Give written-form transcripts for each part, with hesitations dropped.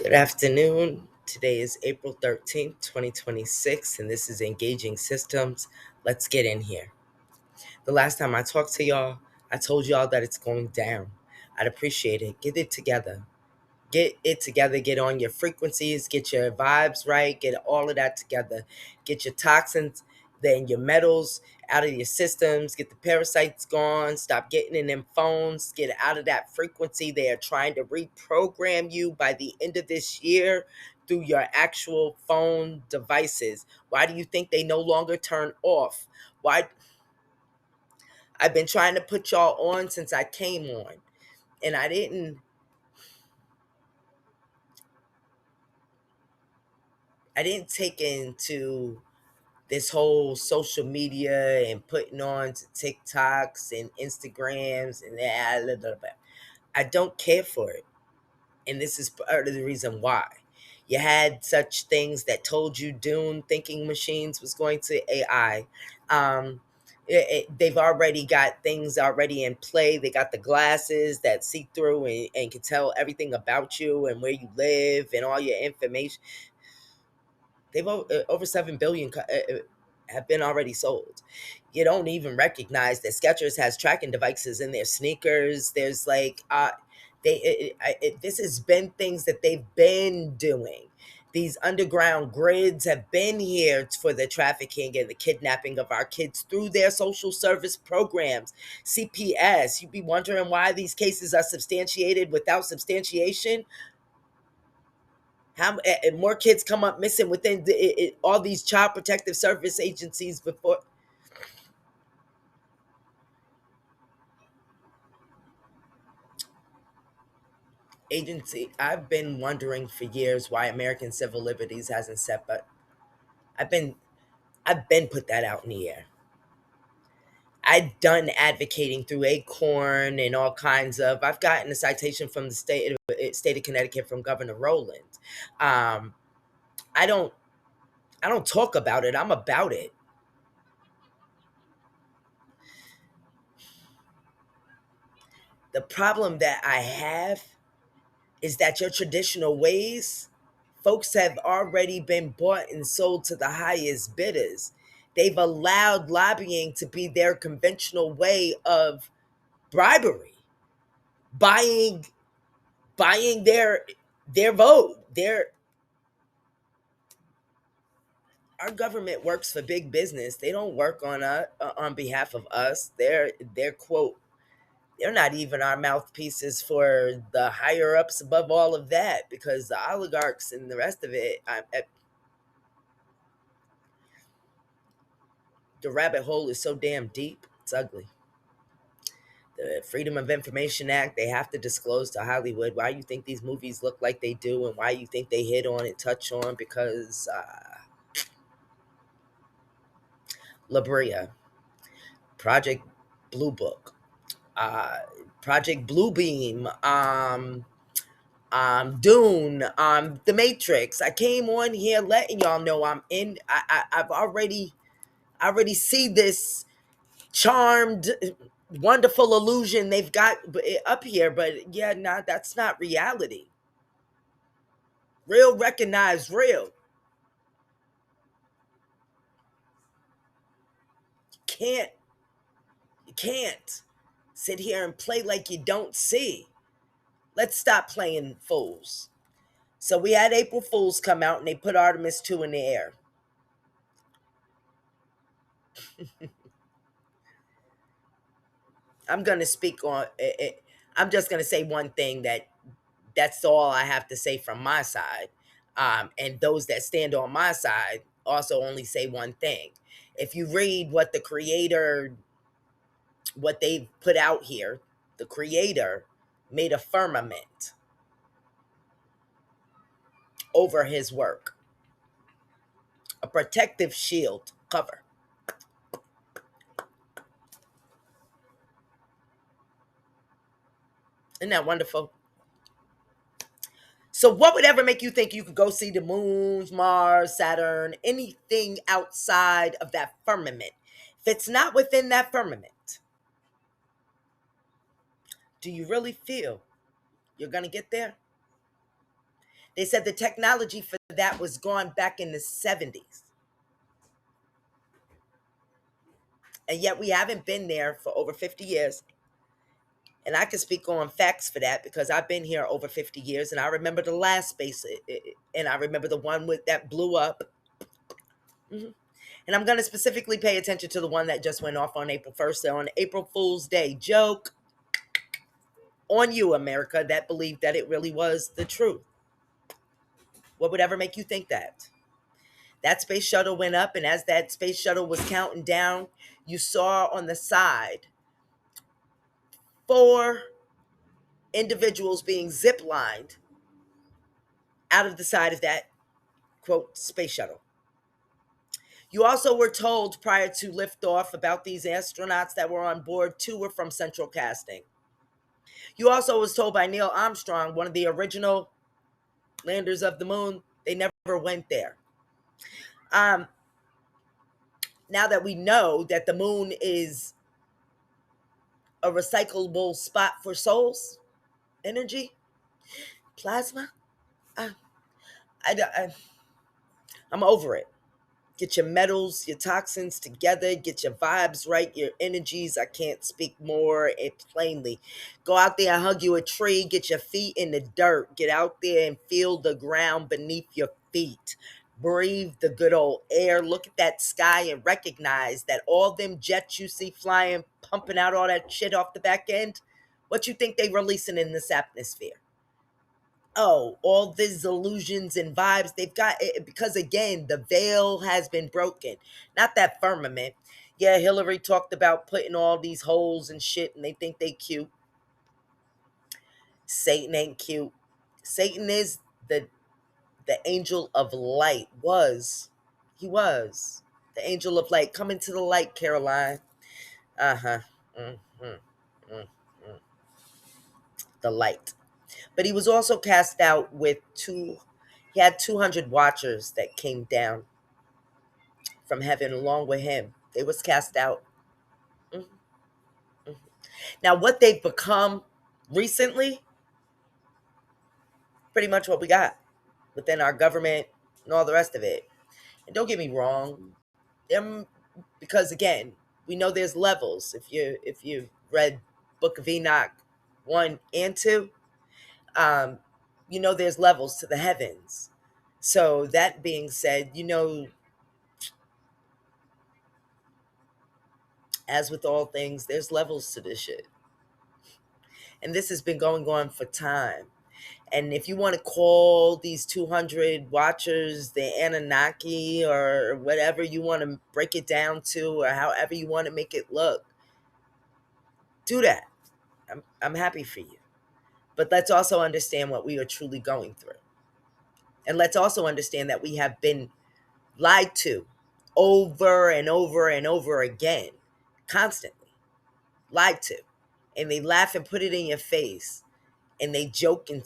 Good afternoon. Today is April 13th, 2026, and this is Engaging Systems. Let's get in here. The last time I talked to y'all, I told y'all that it's going down. I'd appreciate it. Get it together. Get it together. Get on your frequencies. Get your vibes right. Get all of that together. Get your toxins, then your metals out of your systems. Get the parasites gone. Stop getting in them phones. Get out of that frequency. They are trying to reprogram you by the end of this year through your actual phone devices. Why do you think they no longer turn off? Why? I've been trying to put y'all on since I came on, and I didn't take into this whole social media and putting on to TikToks and Instagrams and that. I don't care for it. And this is part of the reason why. You had such things that told you Dune thinking machines was going to AI. They've already got things already in play. They got the glasses that see through and can tell everything about you and where you live and all your information. They've over 7 billion have been already sold. You don't even recognize that Skechers has tracking devices in their sneakers. There's like this has been things that they've been doing. These underground grids have been here for the trafficking and the kidnapping of our kids through their social service programs. CPS, you'd be wondering why these cases are substantiated without substantiation. How more kids come up missing within all these child protective service agencies before agency? I've been wondering for years why American civil liberties hasn't set, but I've been I've been put that out in the air. I've done advocating through Acorn and all kinds of. I've gotten a citation from the state of Connecticut from Governor Rowland. Um, I don't I don't talk about it. I'm about it. The problem that I have is that your traditional ways, folks have already been bought and sold to the highest bidders. They've allowed lobbying to be their conventional way of bribery, buying buying their vote. Our government works for big business. They don't work on behalf of us. They're quote, they're not even our mouthpieces for the higher ups above all of that, because the oligarchs and the rest of it, the rabbit hole is so damn deep, it's ugly. The Freedom of Information Act, they have to disclose to Hollywood why you think these movies look like they do and why you think they hit on and touch on, because La Brea, Project Blue Book, uh, Project Bluebeam, Dune, The Matrix. I came on here letting y'all know I'm in. I already see this charmed, wonderful illusion they've got up here, but yeah, nah, that's not reality. Real recognize real. Can't you can't sit here and play like you don't see. Let's stop playing fools. So we had April Fools come out and they put Artemis 2 in the air. I'm gonna speak on it. I'm just gonna say one thing, that's all I have to say from my side. And those that stand on my side also only say one thing. If you read what the creator, what they put out here, the creator made a firmament over his work, a protective shield cover. Isn't that wonderful? So, what would ever make you think you could go see the moons, Mars, Saturn, anything outside of that firmament? If it's not within that firmament, do you really feel you're going to get there? They said the technology for that was gone back in the 70s. And yet we haven't been there for over 50 years. And I can speak on facts for that because I've been here over 50 years and I remember the last space and I remember the one with that blew up. Mhm. And I'm going to specifically pay attention to the one that just went off on April 1st, so on April Fool's Day. Joke on you, America, that believed that it really was the truth. What would ever make you think that? That space shuttle went up, and as that space shuttle was counting down, you saw on the side 4 individuals being zip lined out of the side of that, quote, space shuttle. You also were told prior to liftoff about these astronauts that were on board. 2 were from Central Casting. You also was told by Neil Armstrong, one of the original landers of the moon, they never went there. Um, Now that we know that the moon is a recyclable spot for souls, energy, plasma, I, I, I'm over it. Get your metals, your toxins together, get your vibes right, your energies. I can't speak more it plainly. Go out there and hug you a tree, get your feet in the dirt, get out there and feel the ground beneath your feet. Breathe the good old air. Look at that sky and recognize that all them jets you see flying, pumping out all that shit off the back end, what you think they releasing in this atmosphere? Oh, all these illusions and vibes they've got because again, the veil has been broken. Not that firmament. Yeah, Hillary talked about putting all these holes and shit and they think they cute. Satan ain't cute. Satan is the angel of light. He was the angel of light. Come into the light, Caroline. Uh-huh. Mm-hmm. Mm-hmm. The light. But he was also cast out with he had 200 watchers that came down from heaven along with him. They was cast out. Mhm, mhm. Now, what they've become recently, pretty much what we got within our government and all the rest of it. And don't get me wrong, them because again, we know there's levels. If you read Book of Enoch 1 and 2, um, you know there's levels to the heavens. So that being said, as with all things, there's levels to this shit. And this has been going on for time. And if you want to call these 200 watchers the Anunnaki or whatever you want to break it down to, or however you want to make it look, do that. I'm happy for you. But let's also understand what we are truly going through. And let's also understand that we have been lied to over and over and over again, constantly lied to. And they laugh and put it in your face. And they joke and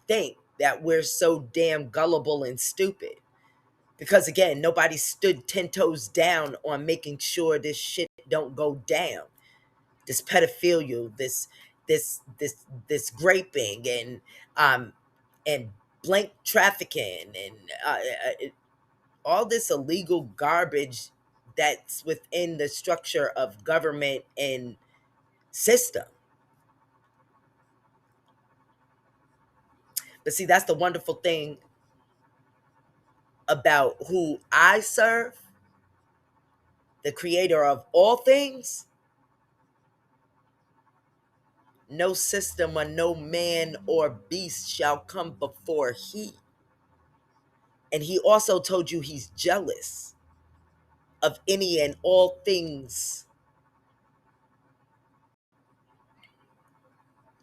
think that we're so damn gullible and stupid. Because again, nobody stood 10 toes down on making sure this shit don't go down. This pedophilia, this graping um and blank trafficking and all this illegal garbage that's within the structure of government and system. But see, that's the wonderful thing about who I serve, the creator of all things. No system or no man or beast shall come before he. And he also told you he's jealous of any and all things.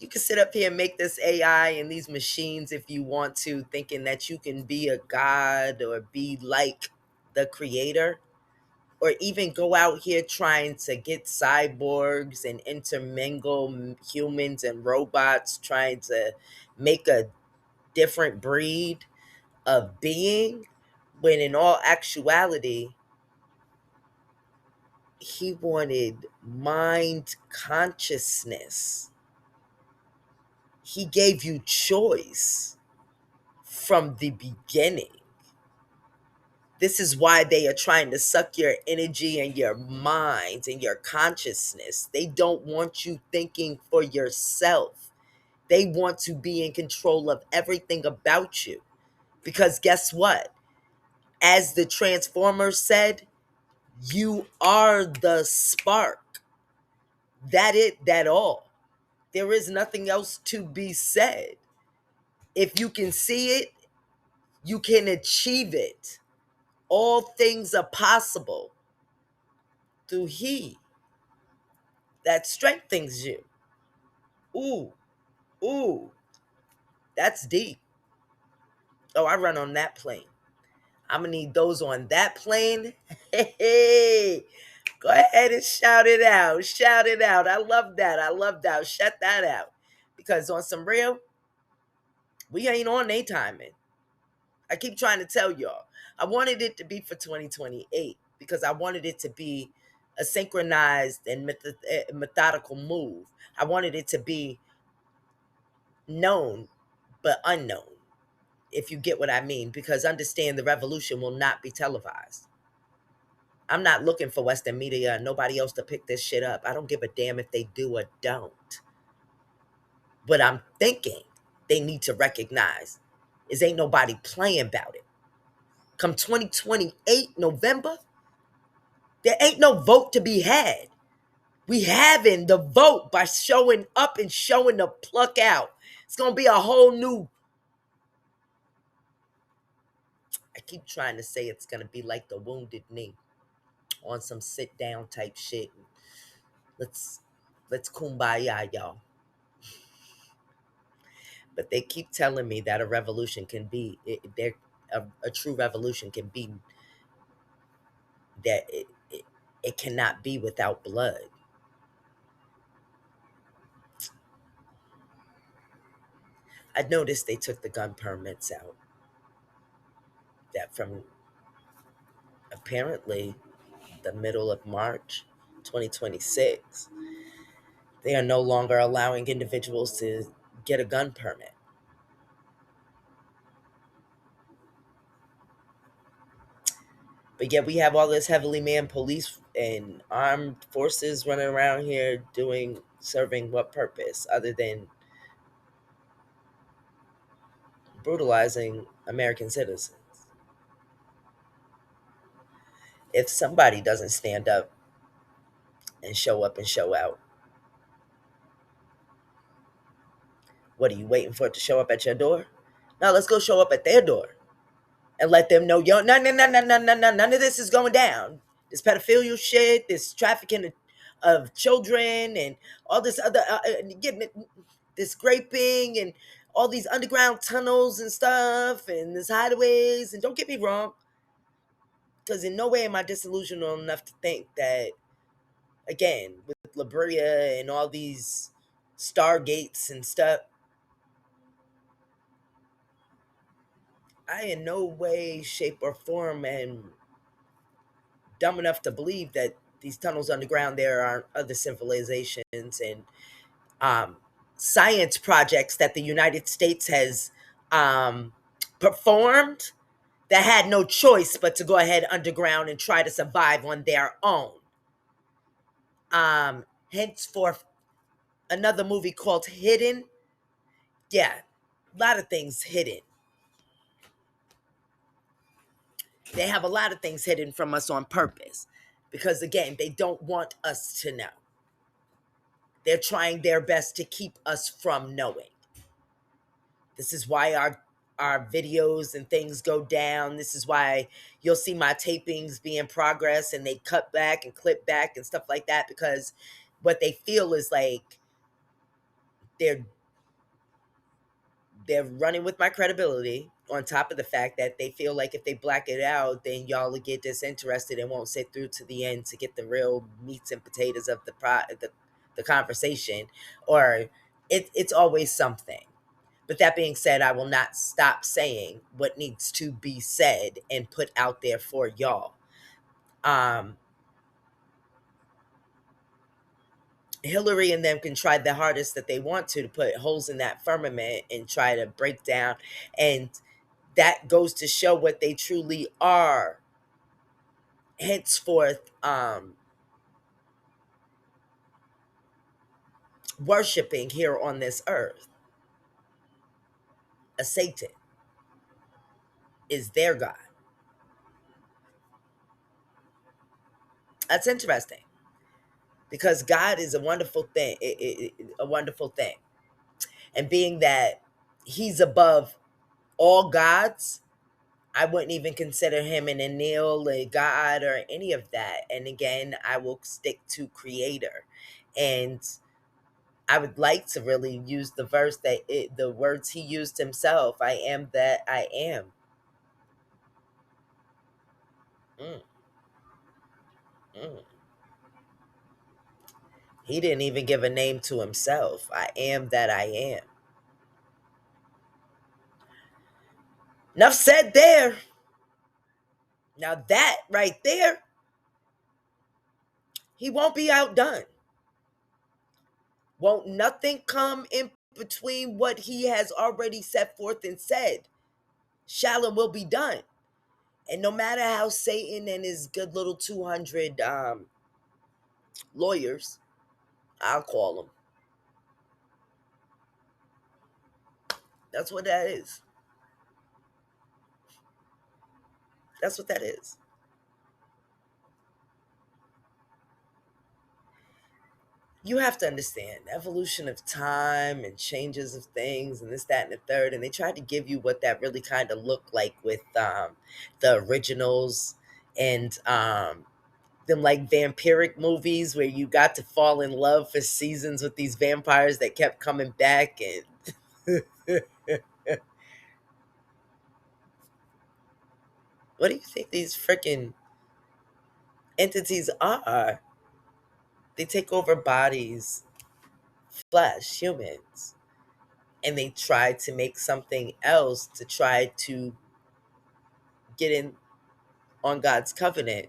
You can sit up here and make this AI and these machines if you want to, thinking that you can be a god or be like the creator, or even go out here trying to get cyborgs and intermingle humans and robots, trying to make a different breed of being, when in all actuality, he wanted mind consciousness. He gave you choice. from the beginning. This is why they are trying to suck your energy and your mind and your consciousness. They don't want you thinking for yourself. They want to be in control of everything about you. Because guess what? As the Transformers said, you are the spark. That all. There is nothing else to be said. If you can see it, you can achieve it. All things are possible through He that strengthens you. Ooh, ooh, that's deep. Oh, I run on that plane. I'm gonna need those on that plane. Hey, go ahead and shout it out. Shout it out. I love that. I love that. Shut that out. Because on some real, we ain't on a timing. I keep trying to tell y'all. I wanted it to be for 2028 because I wanted it to be a synchronized and methodical move. I wanted it to be known but unknown, if you get what I mean, because understand the revolution will not be televised. I'm not looking for Western media and nobody else to pick this shit up. I don't give a damn if they do or don't. What I'm thinking they need to recognize is ain't nobody playing about it. Come 2028 November, there ain't no vote to be had. We having the vote by showing up and showing the pluck out. It's gonna be a whole new. I keep trying to say it's gonna be like the Wounded Knee on some sit down type shit. Let's let's kumbaya, y'all. But they keep telling me that a revolution can be a true revolution can be that it cannot be without blood. I noticed they took the gun permits out. That from apparently the middle of March 2026, they are no longer allowing individuals to get a gun permit. But yet we have all this heavily manned police and armed forces running around here serving what purpose other than brutalizing American citizens? If somebody doesn't stand up and show out, what are you waiting for it to show up at your door? No, let's go show up at their door and let them know, yo, no, no, no, no, no, no, no, none of this is going down. This pedophilia shit, this trafficking of children, and all this other getting this scraping and all these underground tunnels and stuff, and this hideaways. And don't get me wrong, because in no way am I disillusional enough to think that, again, with La Brea and all these stargates and stuff, I in no way, shape, or form am dumb enough to believe that these tunnels underground there are other civilizations and um, science projects that the United States has performed that had no choice but to go ahead underground and try to survive on their own. Henceforth, another movie called Hidden. Yeah, a lot of things hidden. They have a lot of things hidden from us on purpose because, again, they don't want us to know. They're trying their best to keep us from knowing. This is why our videos and things go down. This is why you'll see my tapings be in progress and they cut back and clip back and stuff like that, because what they feel is like they're they're running with my credibility, on top of the fact that they feel like if they black it out, then y'all will get disinterested and won't sit through to the end to get the real meats and potatoes of the conversation, or it's always something. But that being said, I will not stop saying what needs to be said and put out there for y'all. Um, Hillary and them can try the hardest that they want to put holes in that firmament and try to break down and that goes to show what they truly are henceforth worshiping here on this earth. A Satan is their God. That's interesting because God is a wonderful thing, a wonderful thing. And being that he's above all gods, I wouldn't even consider him an Enlil, a god, or any of that. And again, I will stick to creator. And I would like to really use the verse the words he used himself. I am that I am. Mm, mm. He didn't even give a name to himself. I am that I am. Enough said there. Now that right there, he won't be outdone. Won't nothing come in between what he has already set forth and said. Shall and will be done. And no matter how Satan and his good little 200 lawyers, I'll call them. That's what that is. That's what that is. You have to understand evolution of time and changes of things and this, that, and the third. And they tried to give you what that really kind of looked like with the originals and them like vampiric movies where you got to fall in love for seasons with these vampires that kept coming back. And what do you think these freaking entities are? They take over bodies, flesh, humans, and they try to make something else to try to get in on God's covenant.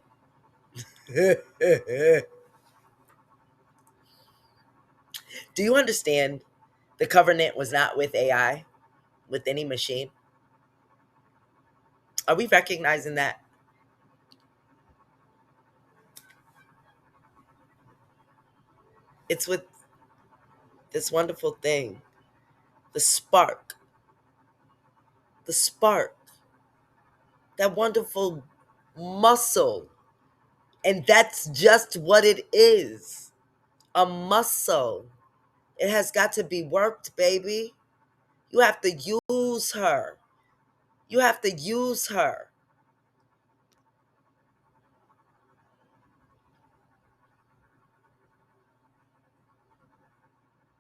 Do you understand? The covenant was not with AI, with any machine. Are we recognizing that? It's with this wonderful thing, the spark, the spark, that wonderful muscle. And that's just what it is, a muscle. It has got to be worked, baby. You have to use her. You have to use her.